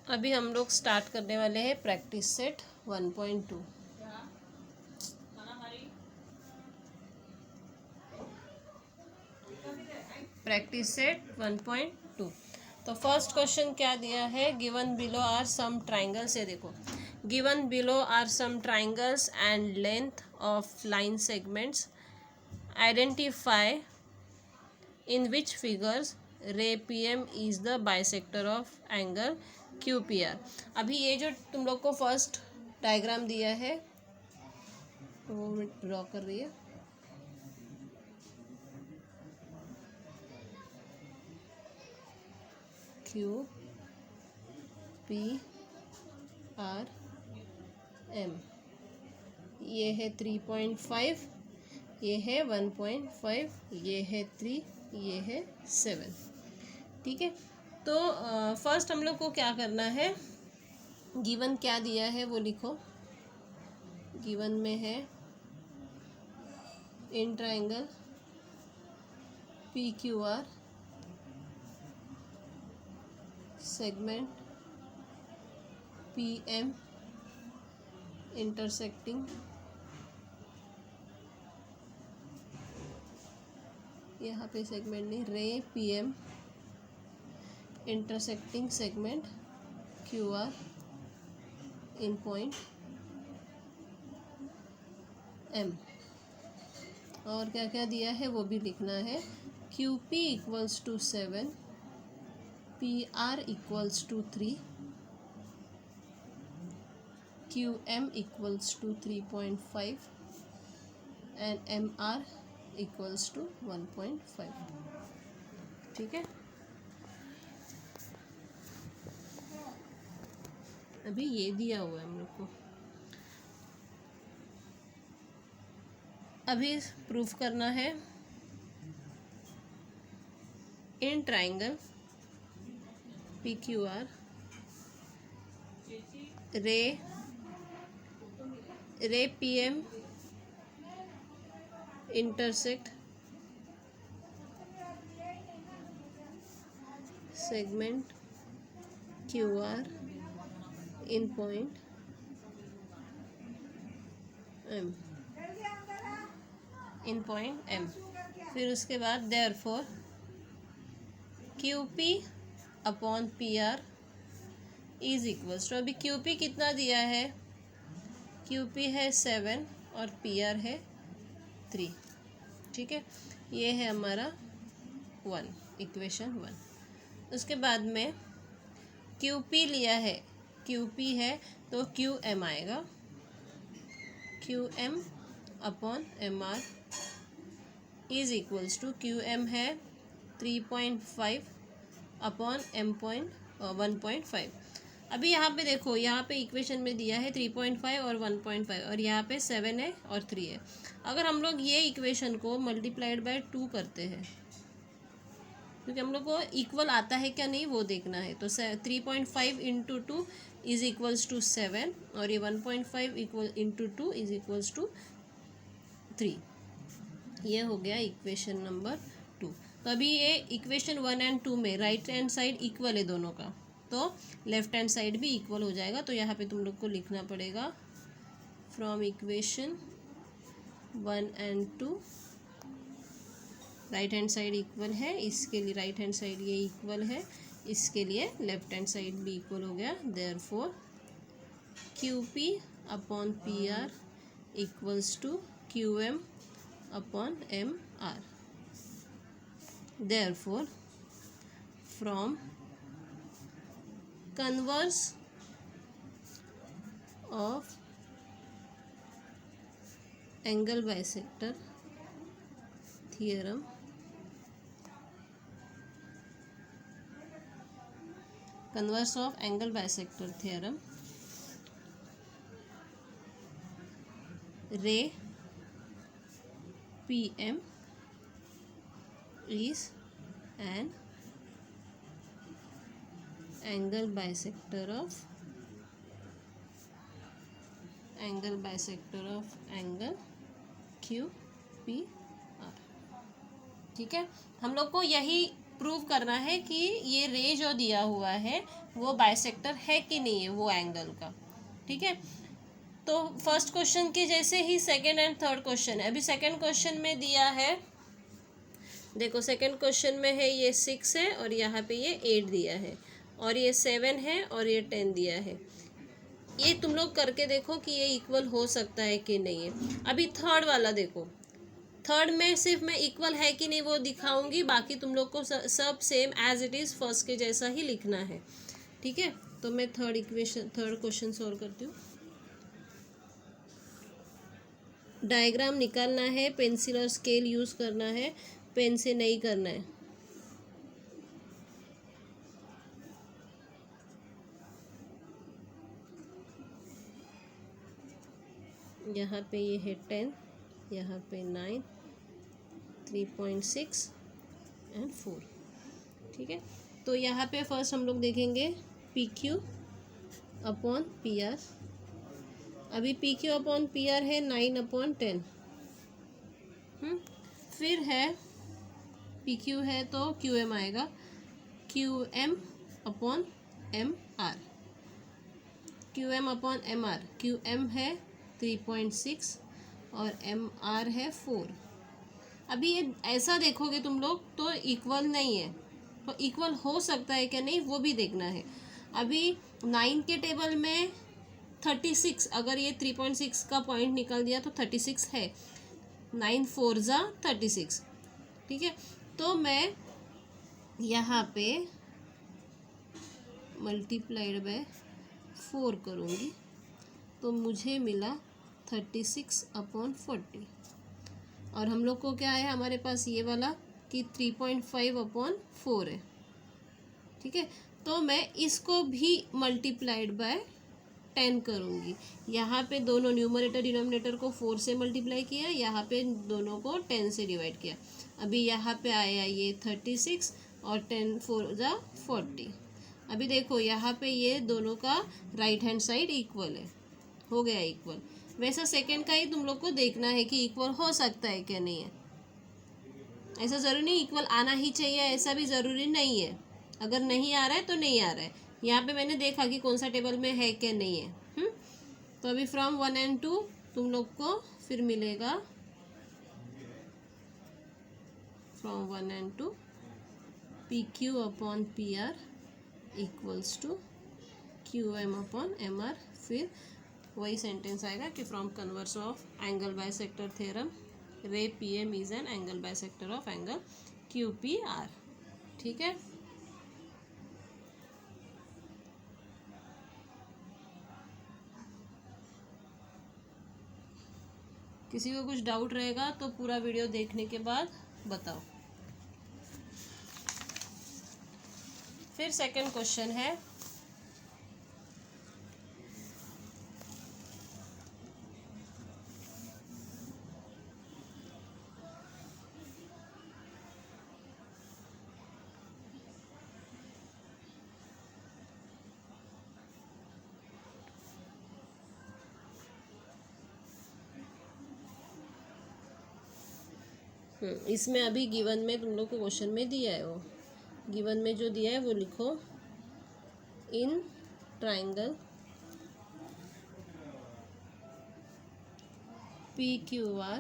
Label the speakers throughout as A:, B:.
A: अभी हम लोग स्टार्ट करने वाले हैं प्रैक्टिस सेट 1.2। Practice set 1.2। तो फर्स्ट क्वेश्चन क्या दिया है, given below are some triangles. ये देखो, given below are some triangles and length of line segments, identify in which figures ray PM is the bisector of angle QPR। अभी ये जो तुम लोग को फर्स्ट डायग्राम दिया है वो मैं ड्रॉ कर रही है। Q P R M, ये है 3.5, ये है 1.5, ये है 3, ये है 7। ठीक है, तो फर्स्ट हम लोग को क्या करना है, गिवन क्या दिया है वो लिखो। गिवन में है in triangle PQR segment PM intersecting, यहाँ पे सेगमेंट नहीं, रे PM intersecting segment QR in point M। और क्या क्या दिया है वो भी लिखना है। QP equals to 7, PR equals to 3, QM equals to 3.5 and MR equals to 1.5। ठीक है, अभी ये दिया हुआ है हम लोग को। अभी प्रूफ करना है in triangle PQR ray PM intersect segment QR in point M, in point M। फिर उसके बाद therefore QP upon PR is equals to, अभी QP कितना दिया है, QP है 7 और PR है 3। ठीक है, ये है हमारा 1, इक्वेशन 1। उसके बाद में QP लिया है, QP है तो QM आएगा, QM upon MR is equals to, QM है 3.5 अपॉन M.1.5। अभी यहाँ पे देखो, यहाँ पे इक्वेशन में दिया है 3.5 और 1.5, और यहाँ पे 7 है और 3 है। अगर हम लोग ये इक्वेशन को मल्टीप्लाइड बाय 2 करते हैं, क्योंकि हम लोग को इक्वल आता है क्या नहीं वो देखना है, तो 3.5 इंटू 2 इज इक्वल्स टू 7 और ये 1.5 equal into 2 is equals to 3। ये हो गया इक्वेशन नंबर 2। तो अभी ये इक्वेशन 1 एंड 2 में राइट हैंड साइड इक्वल है दोनों का, तो लेफ्ट हैंड साइड भी इक्वल हो जाएगा। तो यहाँ पे तुम लोग को लिखना पड़ेगा from equation 1 and 2 right hand side equal है, इसके लिए राइट हैंड साइड ये इक्वल है, इसके लिए लेफ्ट हैंड साइड भी इक्वल हो गया। Therefore QP upon PR equals to QM upon MR। Therefore, from converse of angle bisector theorem, converse of angle bisector theorem, ray PM is an angle bisector of angle QPR। ठीक है, हम लोग को यही prove करना है कि ये रे जो दिया हुआ है वो बाइसेक्टर है कि नहीं है वो एंगल का। ठीक है, तो फर्स्ट क्वेश्चन के जैसे ही सेकंड एंड थर्ड क्वेश्चन है। अभी सेकंड क्वेश्चन में दिया है, देखो सेकंड क्वेश्चन में है ये 6 है और यहाँ पे ये 8 दिया है, और ये 7 है और ये 10 दिया है। ये तुम लोग करके देखो कि ये इक्वल हो सकता है कि नहीं है। अभी थर्ड वाला देखो, थर्ड में सिर्फ मैं इक्वल है कि नहीं वो दिखाऊंगी, बाकी तुम लोग को सब same as it is first के जैसा ही लिखना है। ठीक है, तो मैं थर्ड क्वेश्चन सॉल्व करती हूँ। डायग्राम निकालना है, पेंसिल और स्केल यूज़ करना है, पेन से नहीं करना है। यहाँ पे ये है 10, यहाँ पे 9, 3.6 एंड 4। ठीक है, तो यहाँ पे फर्स्ट हम लोग देखेंगे PQ अपॉन PR। अभी PQ अपॉन PR है 9/10। फिर है PQ है तो QM आएगा, QM upon MR। QM upon MR, QM है 3.6 और MR है 4। अभी ये ऐसा देखोगे तुम लोग तो इक्वल नहीं है, तो इक्वल हो सकता है क्या नहीं वो भी देखना है। अभी 9 के टेबल में 36, अगर ये 3.6 का पॉइंट निकल दिया तो 36 है, 9 4 जा 36। ठीक है, तो मैं यहाँ पे मल्टीप्लाइड बाय 4 करूँगी तो मुझे मिला 36/40। और हम लोग को क्या है हमारे पास ये वाला कि 3.5/4 है। ठीक है, तो मैं इसको भी मल्टीप्लाइड बाय 10 करूँगी। यहाँ पे दोनों न्यूमरेटर डिनोमिनेटर को 4 से मल्टीप्लाई किया, यहाँ पे दोनों को 10 से डिवाइड किया। अभी यहाँ पे आया ये 36 और 10 4 जा 40। अभी देखो यहाँ पे ये दोनों का राइट हैंड साइड इक्वल है, हो गया इक्वल। वैसा सेकंड का ही तुम लोग को देखना है कि इक्वल हो सकता है क्या नहीं है। ऐसा ज़रूरी नहीं इक्वल आना ही चाहिए, ऐसा भी ज़रूरी नहीं है। अगर नहीं आ रहा है तो नहीं आ रहा है। यहाँ पे मैंने देखा कि कौन सा टेबल में है क्या नहीं है। तो अभी फ्रॉम 1 and 2 तुम लोग को फिर मिलेगा, from 1 and 2 PQ upon PR equals to QM upon MR। फिर वही सेंटेंस आएगा कि from converse of angle bisector theorem ray PM is an angle bisector of angle QPR। ठीक है, किसी को कुछ डाउट रहेगा तो पूरा वीडियो देखने के बाद बताओ। फिर सेकंड क्वेश्चन है, इसमें अभी गिवन में तुम लोग को क्वेश्चन में दिया है, वो गिवन में जो दिया है वो लिखो। In triangle PQR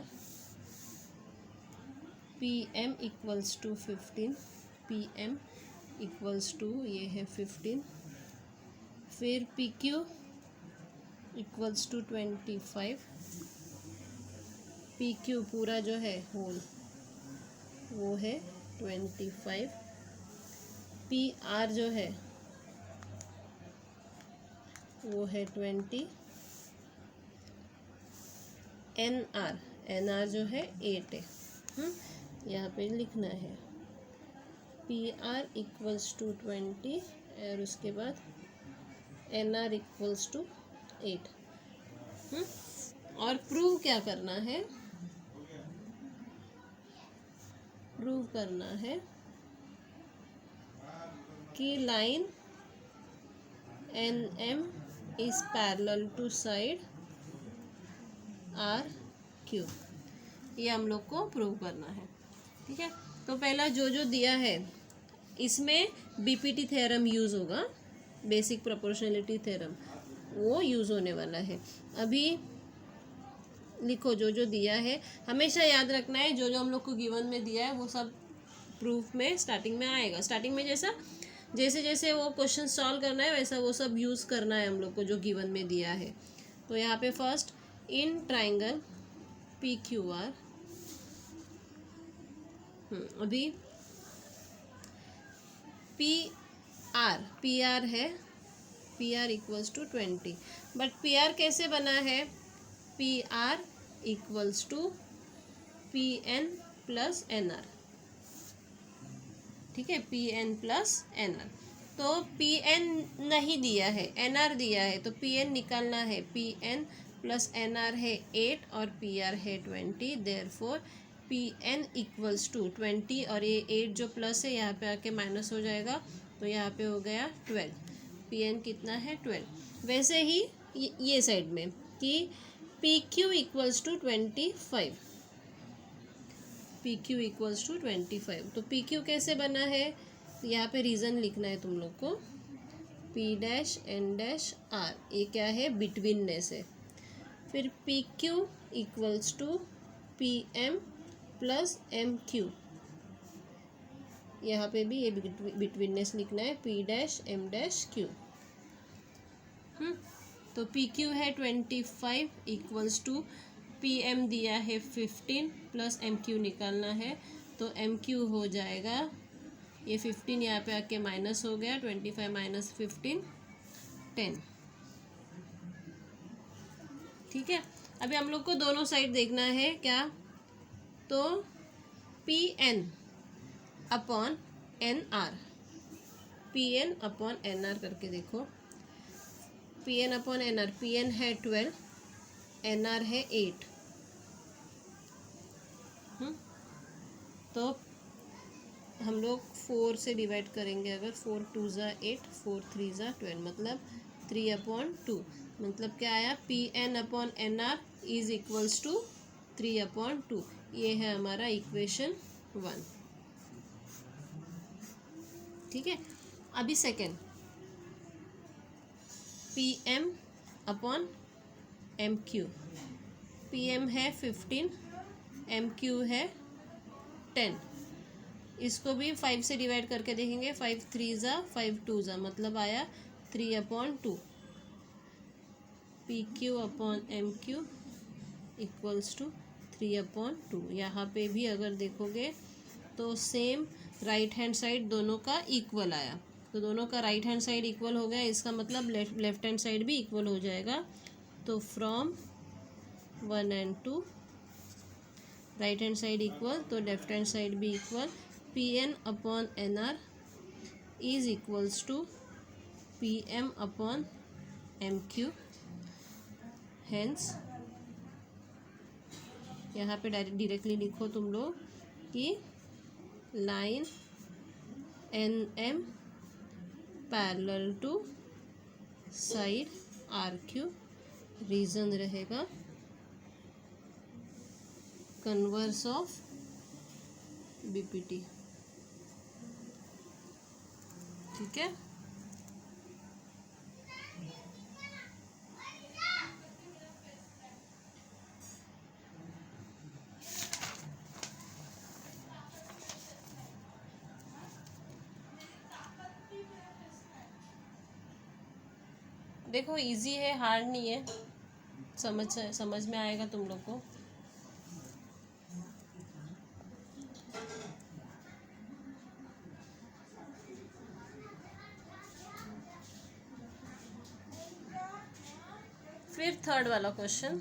A: PM equals to 15, PM equals to ये है 15, फिर PQ इक्वल्स टू 25, PQ पूरा जो है होल वो है 25, PR जो है वो है 20, NR जो है 8 है। यहाँ पे लिखना है PR इक्वल्स टू 20 और उसके बाद NR इक्वल्स टू 8। और प्रूव क्या करना है, प्रूव करना है कि line NM is parallel to side RQ। ये हम लोग को प्रूव करना है। ठीक है, तो पहला जो दिया है इसमें बीपीटी थ्योरम यूज़ होगा, बेसिक प्रोपोर्शनलिटी थ्योरम, वो यूज़ होने वाला है। अभी लिखो जो जो दिया है, हमेशा याद रखना है जो जो हम लोग को गिवन में दिया है वो सब प्रूफ में स्टार्टिंग में आएगा। स्टार्टिंग में जैसे जैसे वो क्वेश्चन सॉल्व करना है वैसा वो सब यूज़ करना है हम लोग को जो गिवन में दिया है। तो यहाँ पे first in triangle P Q R, अभी पी आर है, P R equals to 20, but P R कैसे बना है, P R equals to P N plus N R, ठीक है, P N plus N R. तो पी एन नहीं दिया है, एन आर दिया है, तो पी एन निकालना है, P N plus N R है 8 और पी आर है 20, therefore P N equals to 20, और ये 8 जो प्लस है यहाँ पे आके माइनस हो जाएगा, तो यहाँ पे हो गया 12, पी एन कितना है 12। वैसे ही ये साइड में कि P Q equals to 25, P Q equals to 25, तो पी क्यू कैसे बना है, यहाँ पे रीज़न लिखना है तुम लोग को, P dash N dash R, ये क्या है, बिटवीननेस है। फिर P Q equals to P M plus M Q, यहाँ पे भी ये बिटवीननेस लिखना है, P dash M dash Q. तो पी क्यू है 25 इक्वल्स टू पी एम दिया है 15 प्लस एम क्यू निकालना है, तो एम क्यू हो जाएगा, ये 15 यहाँ पे आके माइनस हो गया, 25 माइनस 15 10, ठीक है। अभी हम लोग को दोनों साइड देखना है क्या, तो P N upon N R, P N upon N R करके देखो, P N upon N R, P N है 12, एन आर है 8, तो हम लोग 4 से डिवाइड करेंगे, अगर 4 2 ज़ा 8, 4 3 ज़ा 12, मतलब 3/2, मतलब क्या आया, P N upon N R is equals to 3/2, ये है हमारा इक्वेशन 1, ठीक है। अभी second, P M upon M Q, P M है 15, एम क्यू है 10, इसको भी 5 से डिवाइड करके देखेंगे, 5 3 ज़ा 5 2 ज़ा, मतलब आया 3/2, P Q upon M Q equals to 3/2। यहाँ पे भी अगर देखोगे तो सेम राइट हैंड साइड दोनों का इक्वल आया, तो दोनों का राइट हैंड साइड इक्वल हो गया, इसका मतलब लेफ्ट हैंड साइड भी इक्वल हो जाएगा। तो from 1 and 2 right hand side equal, तो लेफ्ट हैंड साइड भी equal, P N upon N R is equals to P M upon M Q, hence यहाँ पे डायरेक्टली लिखो तुम लोग कि line N M parallel to side R Q, reason रहेगा converse of BPT, ठीक है। देखो इजी है, हार्ड नहीं है, समझ में आएगा तुम लोग को। फिर थर्ड वाला क्वेश्चन,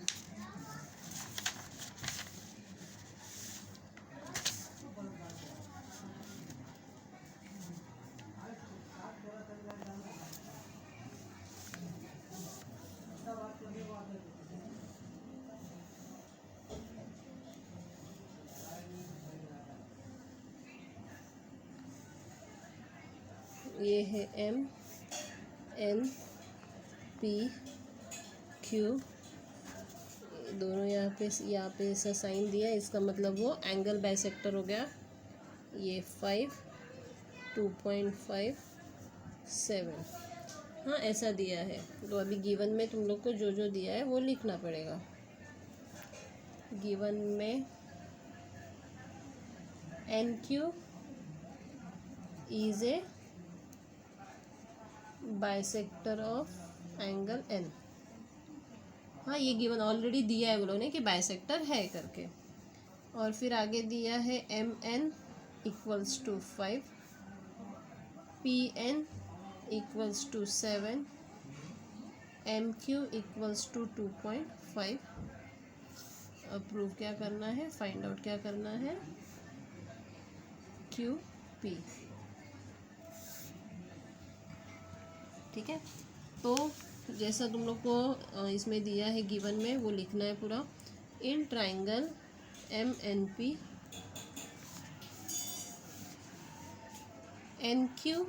A: ये है एम एन पी क्यू, दोनों यहाँ पे ऐसा साइन दिया, इसका मतलब वो एंगल बाइसेक्टर हो गया, ये 5 2.57। हाँ ऐसा दिया है, तो अभी गिवन में तुम लोग को जो जो दिया है वो लिखना पड़ेगा। गिवन में NQ is a bisector of angle N। हाँ ये गिवन ऑलरेडी दिया है वो लोगों ने कि बाइसेक्टर है करके। और फिर आगे दिया है MN equals to 5, PN equals to 7, MQ equals to 2.5। अब प्रूव क्या करना है, फाइंड आउट क्या करना है, QP। ठीक है, तो जैसा तुम लोग को इसमें दिया है गिवन में वो लिखना है पूरा। In triangle MNP NQ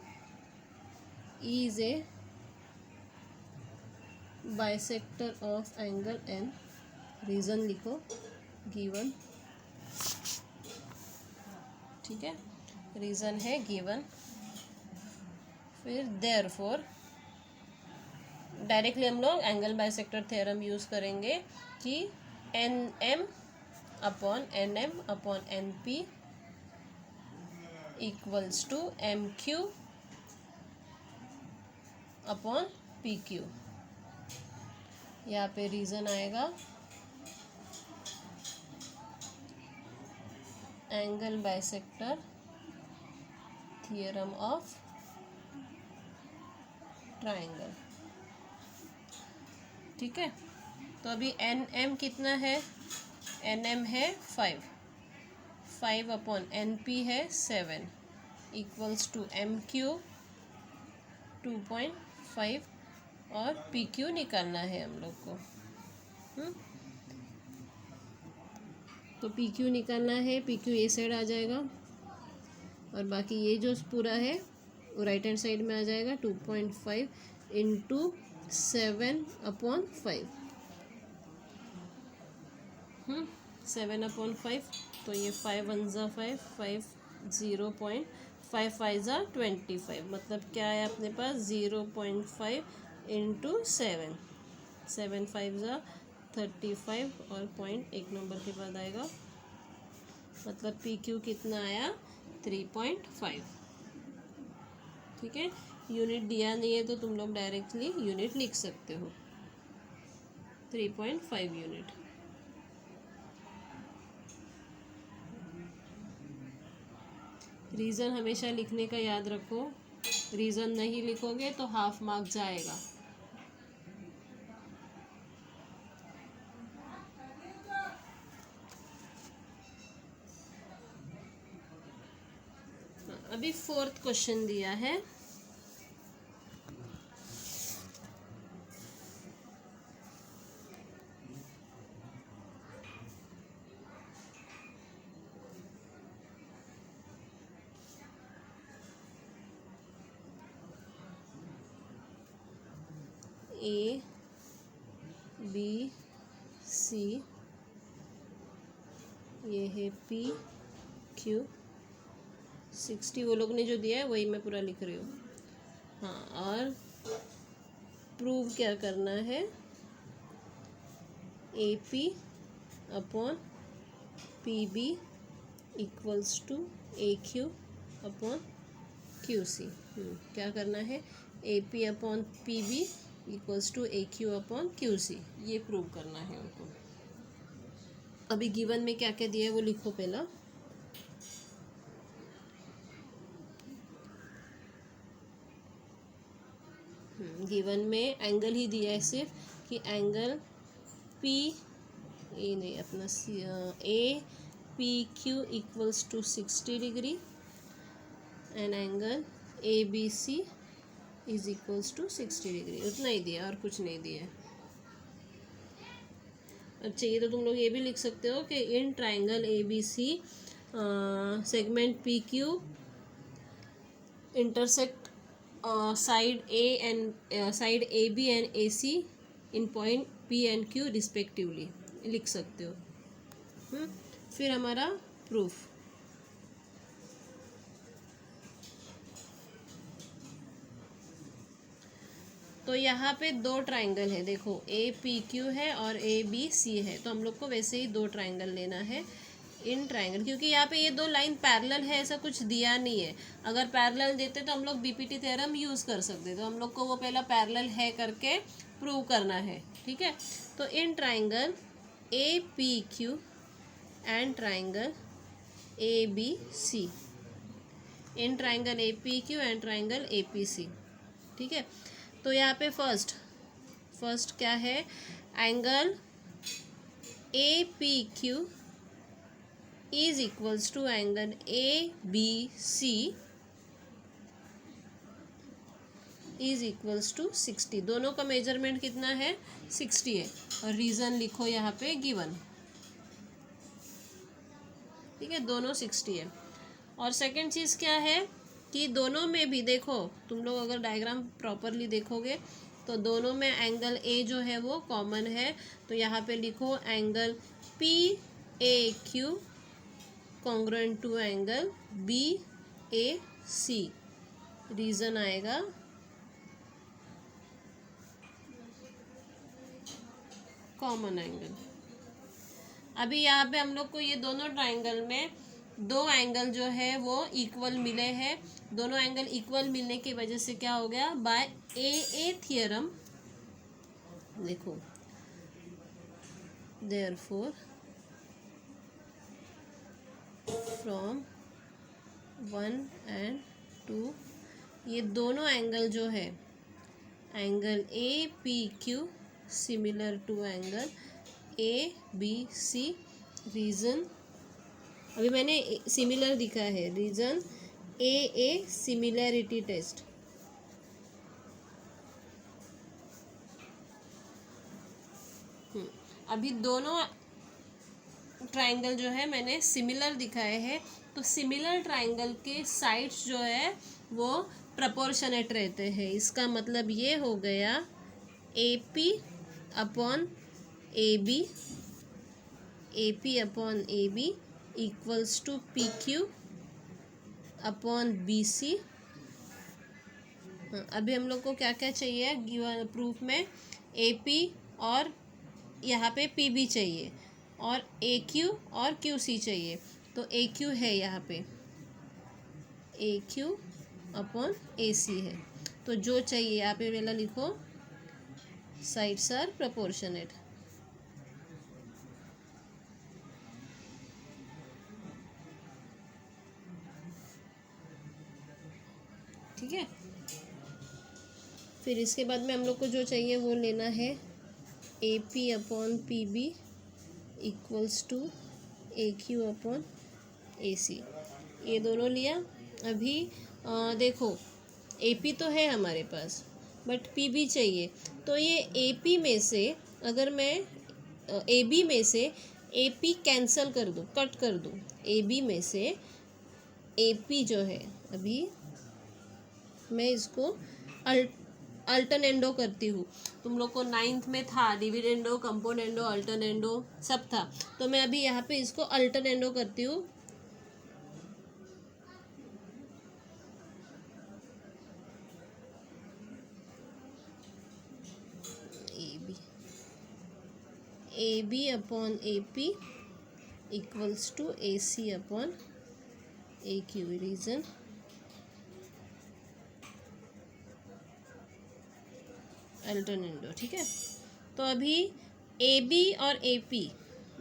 A: is a bisector of angle N। Reason लिखो गिवन, ठीक है, रीज़न है गिवन। फिर देयरफॉर डायरेक्टली हम लोग एंगल बाइसेक्टर थ्योरम यूज़ करेंगे कि NM upon NM upon NP equals to MQ upon PQ। यहाँ पे रीज़न आएगा angle bisector theorem of triangle. ठीक है, तो अभी NM कितना है, NM है 5 अपॉन NP है 7 इक्वल्स टू MQ 2.5 और PQ निकालना है हम लोग को। तो PQ निकालना है, PQ ये साइड आ जाएगा और बाकी ये जो पूरा है वो राइट हैंड साइड में आ जाएगा। 2.5 इंटू 7/5, 7/5। तो ये 5 1 ज़ा 5, 5 0.5 5 ज़ा 25, मतलब क्या है अपने पास 0.5 इंटू 7, 7 5 ज़ा 35 और पॉइंट एक नंबर के बाद आएगा, मतलब PQ कितना आया 3.5। ठीक है, यूनिट दिया नहीं है तो तुम लोग डायरेक्टली यूनिट लिख सकते हो, 3.5 यूनिट। रीज़न हमेशा लिखने का याद रखो, रीज़न नहीं लिखोगे तो हाफ मार्क जाएगा। अभी 4th क्वेश्चन दिया है, ABC, ये है PQ 60, वो लोग ने जो दिया है वही मैं पूरा लिख रही हूँ। हाँ, और प्रूव क्या करना है, AP upon PB equals to AQ upon QC। क्या करना है, AP upon PB equals to AQ upon QC, ये प्रूव करना है उनको। अभी गिवन में क्या क्या दिया है वो लिखो पहला। गिवन में एंगल ही दिया है सिर्फ, कि angle APQ equals to 60 degree and angle ABC is equals to 60 degree, उतना ही दिया और कुछ नहीं दिया है। अब चाहिए तो तुम लोग ये भी लिख सकते हो कि in triangle ABC segment PQ intersect side AB and AC in point P and Q respectively, लिख सकते हो। फिर हमारा प्रूफ, तो यहाँ पे दो ट्राइंगल है, देखो ए पी क्यू है और ए बी सी है, तो हम लोग को वैसे ही दो ट्राइंगल लेना है इन ट्राइंगल, क्योंकि यहाँ पे ये दो लाइन पैरेलल है ऐसा कुछ दिया नहीं है। अगर पैरेलल देते तो हम लोग बीपीटी थ्योरम यूज़ कर सकते, तो हम लोग को वो पहला पैरेलल है करके प्रूव करना है, ठीक है। तो in triangle A P Q and triangle A B C, in triangle A P Q and triangle A P C, ठीक है। तो यहाँ पे फर्स्ट क्या है, angle A P Q is equals to angle A B C is equals to 60। दोनों का measurement कितना है, 60 है, और रीज़न लिखो यहाँ पे गिवन, ठीक है, दोनों 60 है। और सेकंड चीज़ क्या है कि दोनों में भी देखो, तुम लोग अगर डायग्राम प्रॉपरली देखोगे तो दोनों में एंगल ए जो है वो कॉमन है, तो यहाँ पे लिखो angle P A Q congruent to angle B A C, reason आएगा कॉमन एंगल। अभी यहाँ पे हम लोग को ये दोनों ट्राइंगल में दो एंगल जो है वो इक्वल मिले हैं, दोनों एंगल इक्वल मिलने की वजह से क्या हो गया, बाय ए थियरम, देखो देयरफॉर फ्रॉम 1 and 2 ये दोनों एंगल जो है, angle A P Q similar to angle A B C, reason अभी मैंने सिमिलर दिखा है, रीज़न ए सिमिलैरिटी टेस्ट, अभी दोनों ट्राइंगल जो है मैंने सिमिलर दिखाए हैं, तो सिमिलर ट्राइंगल के साइड्स जो है वो प्रपोर्शनेट रहते हैं। इसका मतलब ये हो गया A P upon A B upon A B equals to P Q upon B C. अभी हम लोग को क्या क्या चाहिए गिवन प्रूफ में, ए पी और यहाँ पे पी बी चाहिए, और ए क्यू और क्यू सी चाहिए। तो ए क्यू है यहाँ पे, ए क्यू अपॉन ए सी है, तो जो चाहिए यहाँ पे पहला लिखो साइड्स आर प्रपोर्शनेट, ठीक है। फिर इसके बाद में हम लोग को जो चाहिए वो लेना है A P upon P B equals to A Q upon A C, ये दोनों लिया। अभी देखो ए पी तो है हमारे पास, बट पी बी चाहिए, तो ये ए पी में से अगर मैं ए बी में से ए पी कैंसिल कर दूँ, कट कर दूँ, ए बी में से ए पी जो है, अभी मैं इसको अल्टरनेंडो करती हूँ। तुम लोग को 9th में था डिविडेंडो, कंपोनेंडो, अल्टरनेंडो सब था, तो मैं अभी यहाँ पे इसको अल्टरनेंडो करती हूँ। A B upon A P equals to A C upon A Q, reason alternendo, ठीक है। तो अभी ए बी और ए पी,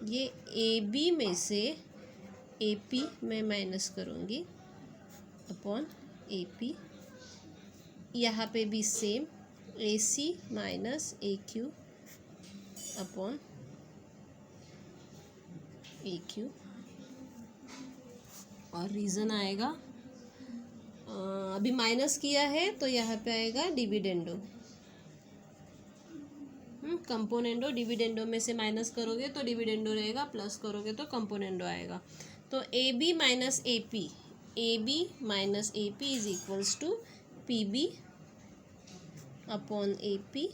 A: ये ए बी में से ए पी मैं माइनस करूँगी अपॉन ए पी, यहाँ पे भी same A C minus A Q upon A Q, और रीज़न आएगा अभी माइनस किया है तो यहाँ पे आएगा डिविडेंडो, कंपोनेंडो, डिविडेंडो में से माइनस करोगे तो डिविडेंडो रहेगा, प्लस करोगे तो कंपोनेंडो आएगा। तो A B minus A P, A B minus A P is equals to P B upon A P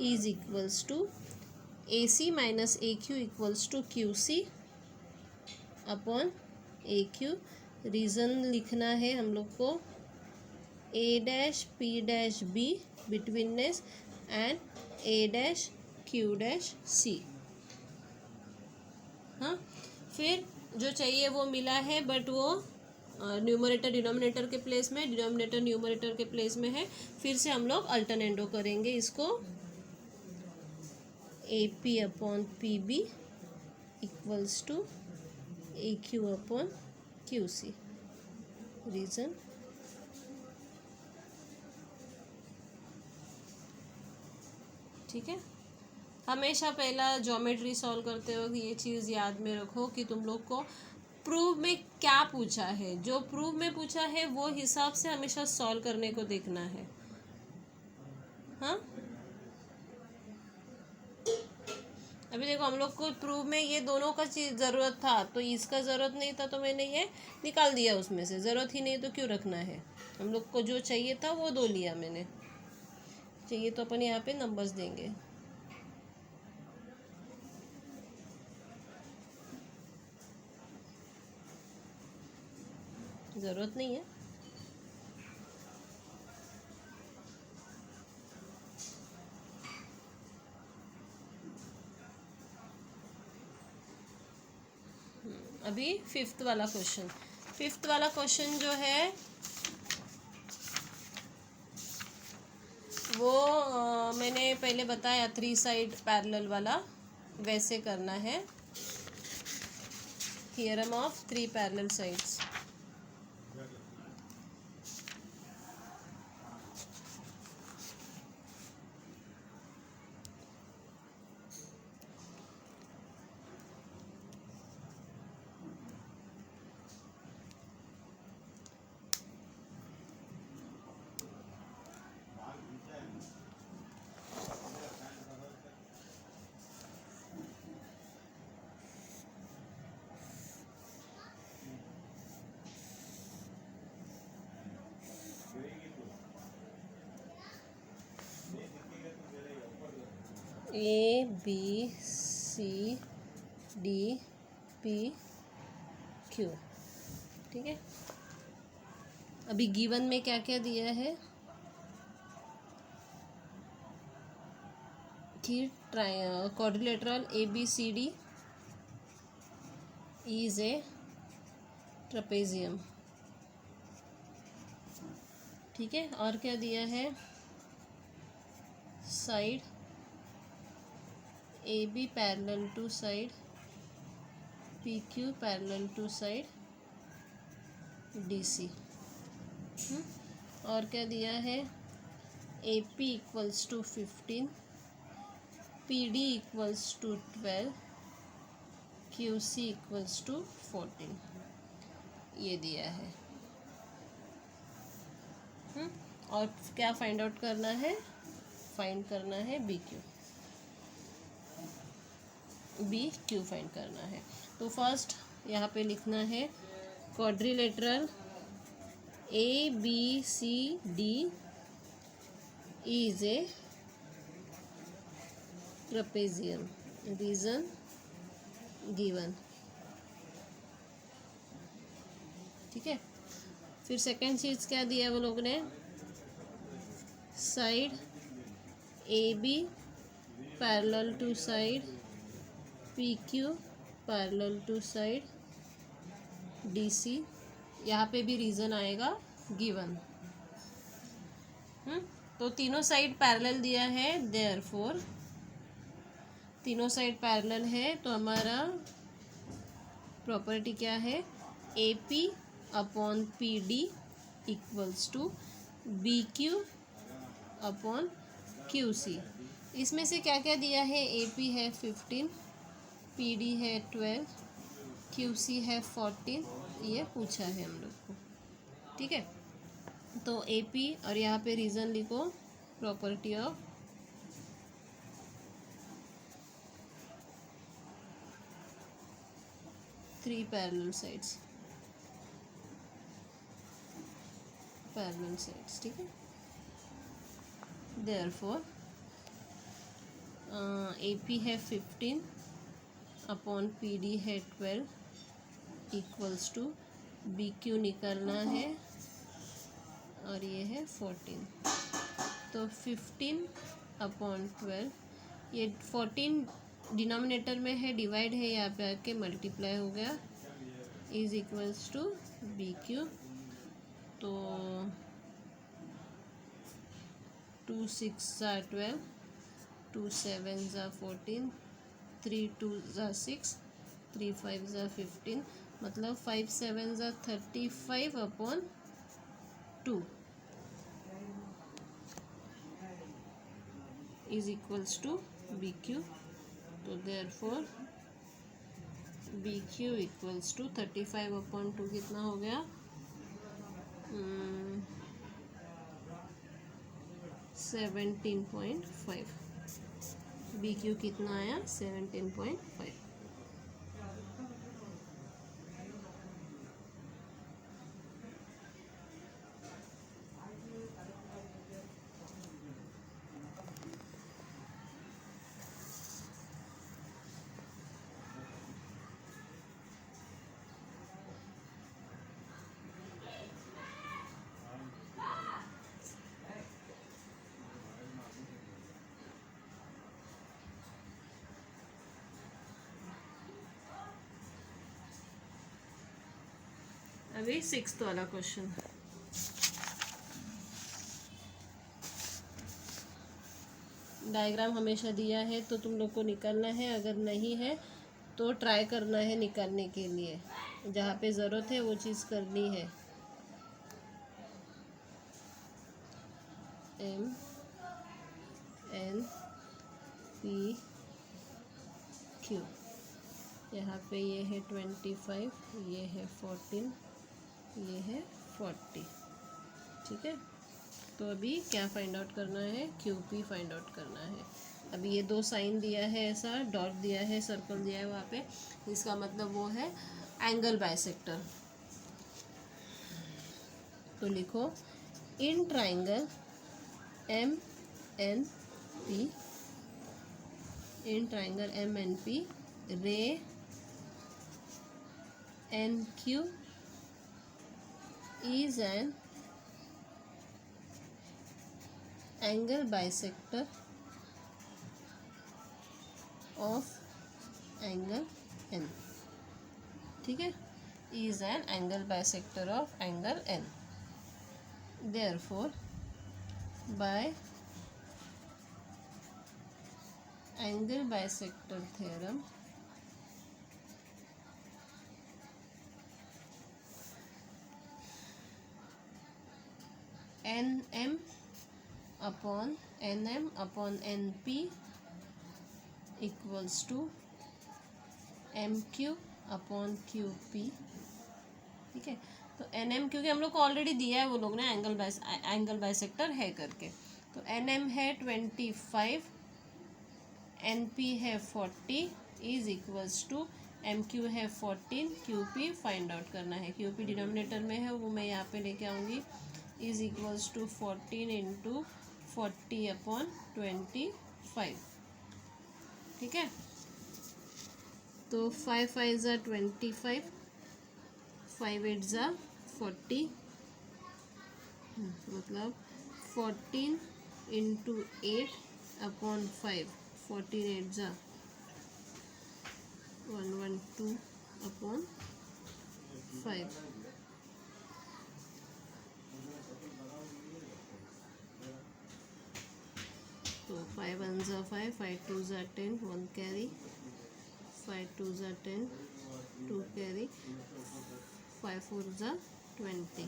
A: is equals to A C minus A Q equals to Q C upon A Q. Reason लिखना है हम लोग को A dash P dash B betweenness and A dash Q dash C. हाँ, फिर जो चाहिए वो मिला है, बट वो न्यूमरेटर डिनोमिनेटर के प्लेस में, डिनोमिनेटर न्यूमरेटर के प्लेस में है। फिर से हम लोग अल्टरनेटो करेंगे इसको, A P upon P B equals to A Q upon Q C. Reason ठीक है। हमेशा पहला ज्योमेट्री सॉल्व करते वक्त ये चीज़ याद में रखो कि तुम लोग को प्रूव में क्या पूछा है, जो प्रूव में पूछा है वो हिसाब से हमेशा सॉल्व करने को देखना है। हाँ, अभी देखो हम लोग को प्रूव में ये दोनों का चीज़ ज़रूरत था, तो इसका ज़रूरत नहीं था तो मैंने ये निकाल दिया उसमें से। ज़रूरत ही नहीं तो क्यों रखना है। हम लोग को जो चाहिए था वो दो लिया मैंने। चाहिए तो अपन यहाँ पे नंबर्स देंगे। ज़रूरत नहीं है। अभी फिफ्थ वाला क्वेश्चन जो है वो मैंने पहले बताया 3 साइड पैरेलल वाला, वैसे करना है। Theorem of 3 parallel sides. A B C D P Q. ठीक है। अभी गिवन में क्या क्या दिया है कि quadrilateral A B C D is a trapezium. ठीक है। और क्या दिया है, side A B parallel to side P Q parallel to side D C. और क्या दिया है, A P equals to 15, P D equals to 12, Q C equals to 14। ये दिया है। और क्या फाइंड आउट करना है, फाइंड करना है बी क्यू फाइंड करना है। तो फर्स्ट यहाँ पे लिखना है quadrilateral A B C D is a trapezium. Reason given. ठीक है। फिर सेकंड चीज क्या दिया वो लोग ने, side A B parallel to side P Q parallel to side D C. यहाँ पे भी रीजन आएगा गिवन। तो तीनों साइड पैरेलल दिया है, देयरफॉर तीनों साइड पैरेलल है, तो हमारा प्रॉपर्टी क्या है, A P upon P D equals to B Q upon Q C. इसमें से क्या क्या दिया है, ए पी है 15, पी डी है 12, क्यू सी है 14। ये पूछा है हम लोग को। ठीक है। तो ए पी और यहाँ पे रीज़न लिखो, property of three parallel sides, ठीक है। देयरफॉर ए पी है 15 अपॉन पी डी है 12 इक्वल्स टू बी क्यू निकालना है और ये है 14, तो 15/12, ये 14 डिनोमिनेटर में है, डिवाइड है, यहाँ पे आके मल्टीप्लाई हो गया, इज इक्वल्स टू BQ। तो 2 6 12, 2 7 14, 3 2 6, 3 5 15, मतलब 5 7 35/2 इज इक्वल्स टू BQ। तो देयरफॉर BQ इक्वल्स टू 35/2 कितना हो गया, 17.5। BQ कितना आया, 17.5। अभी 6th वाला क्वेश्चन, डायग्राम हमेशा दिया है तो तुम लोग को निकालना है, अगर नहीं है तो ट्राई करना है निकालने के लिए, जहाँ पे ज़रूरत है वो चीज़ करनी है। MNPQ, यहाँ पे ये है 25, ये है 14, ये है 40, ठीक है। तो अभी क्या फाइंड आउट करना है, QP फाइंड आउट करना है। अभी ये 2 साइन दिया है, ऐसा डॉट दिया है, सर्कल दिया है वहाँ पे, इसका मतलब वो है एंगल बाइसेक्टर। तो लिखो, in triangle MNP, in triangle MNP रे NQ is an angle bisector of angle N, ठीक है, is an angle bisector of angle N। Therefore by angle bisector theorem NM upon NP equals to MQ upon QP, ठीक है। तो NM क्योंकि हम लोग को ऑलरेडी दिया है वो लोग ने एंगल बाइसेक्टर है करके, तो NM है 25, NP है 40 इज इक्वल्स टू MQ है 14, QP फाइंड आउट करना है। QP डिनोमिनेटर में है, वो मैं यहाँ पे लेके आऊँगी, इज इक्वल्स टू 14 इंटू 40/25, ठीक है। तो 5 5 ज़ा 25, 5 8 ज़ा 40, मतलब 14 इंटू 8/5, 14 8 ज़ा 112/5, तो 5 1 ज़ा 5, 5 2 ज़ा 10, 1 कैरी, 5 2 ज़ा 10, 2 कैरी, 5 4 ज़ा 20,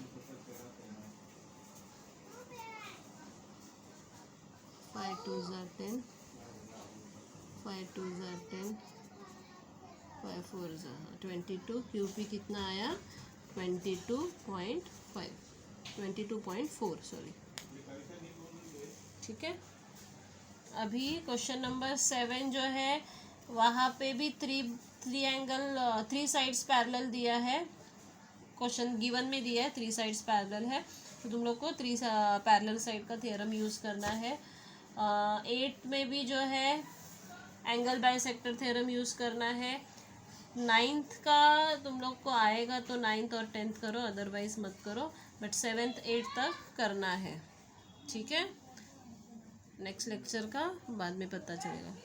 A: 5 2 ज़ा 10, 5 2 ज़ा 10, 5 4 ज़ा 22। QP कितना आया, 22.4 सॉरी, ठीक है। अभी क्वेश्चन नंबर 7 जो है वहाँ पे भी थ्री साइड्स पैरेलल दिया है, क्वेश्चन गिवन में दिया है 3 साइड्स पैरेलल है, तो तुम लोग को 3 पैरेलल साइड का थ्योरम यूज़ करना है। 8 में भी जो है एंगल बाइसेक्टर थ्योरम यूज़ करना है। 9th का तुम लोग को आएगा तो 9th और 10th करो, अदरवाइज मत करो। बट 7th 8th तक करना है, ठीक है। नेक्स्ट लेक्चर का बाद में पता चलेगा।